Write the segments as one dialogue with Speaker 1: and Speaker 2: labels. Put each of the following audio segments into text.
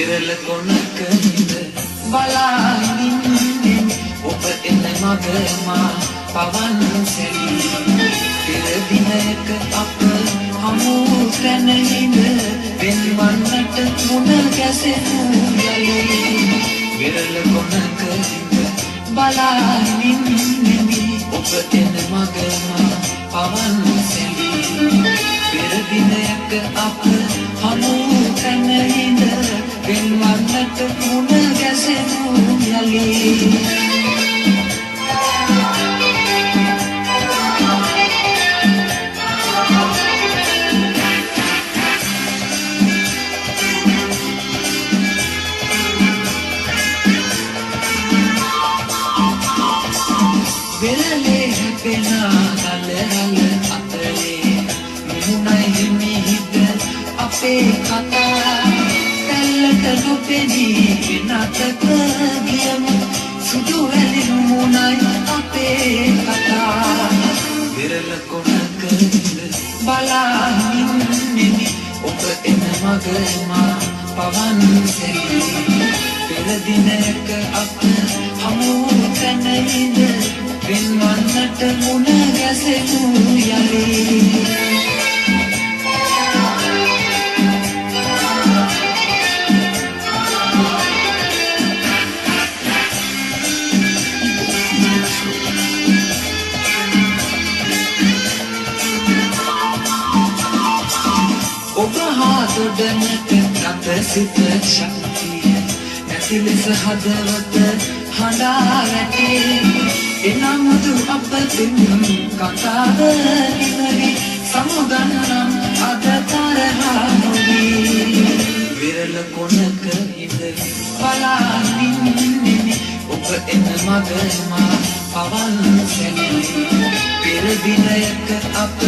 Speaker 1: විරල කොනක හිඳ බලාගෙන ඔබ එන මගමා පවන් සැලී පෙර දිනයක අප හමු තැන හිඳ වෙන්වන්නට මුණ ගැසෙනු යලි විරල කොනක හිඳ බලාගෙන ඔබ එන මගමා පවන් සැලී පෙර දිනයක අප හමු තැන හිඳ වෙන්වන්නට මුණ ගැසෙනු යලි වෙරළේ හැපෙනා නලරල අතරේ මුහුණයි මිහිද අපේ කතා පැල්ලට නොපෙනී වෙනතක ගියමු සුදු වැලි මුහුණයි අපේ කතා විරල කොනක බලාගෙන ඔබ එන මගමා පවන් සැලී පෙර දිනයක අප හමු තැන හිඳ වෙන්වන්නට මුණ ගැසෙනු යලි ඔබ හා දොඩනට ගත සිත ශක්තිය නැති ලෙස හදවත හඬා වැටේ එනමුදු අප දෙන්න කතාව ඉවරි සමුගන්නම් අද තරහා නොවී විරල කොනක හිඳ බලාගෙන ඔබ එන මගමා පවන් සැලී පෙර දිනයක අප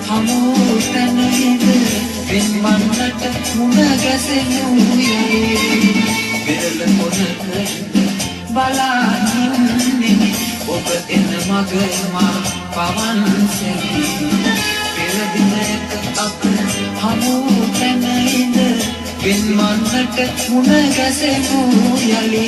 Speaker 1: හමු තැන හිඳ වෙන්වන්නට මුණ ගැසෙනු යලි විරල කොනක බලාගෙන ඔබ එන මගමා පවන් සැලී පෙර දිනයක අප හමු තැන හිඳ වෙන්වන්නට මුණ ගැසෙනු යලි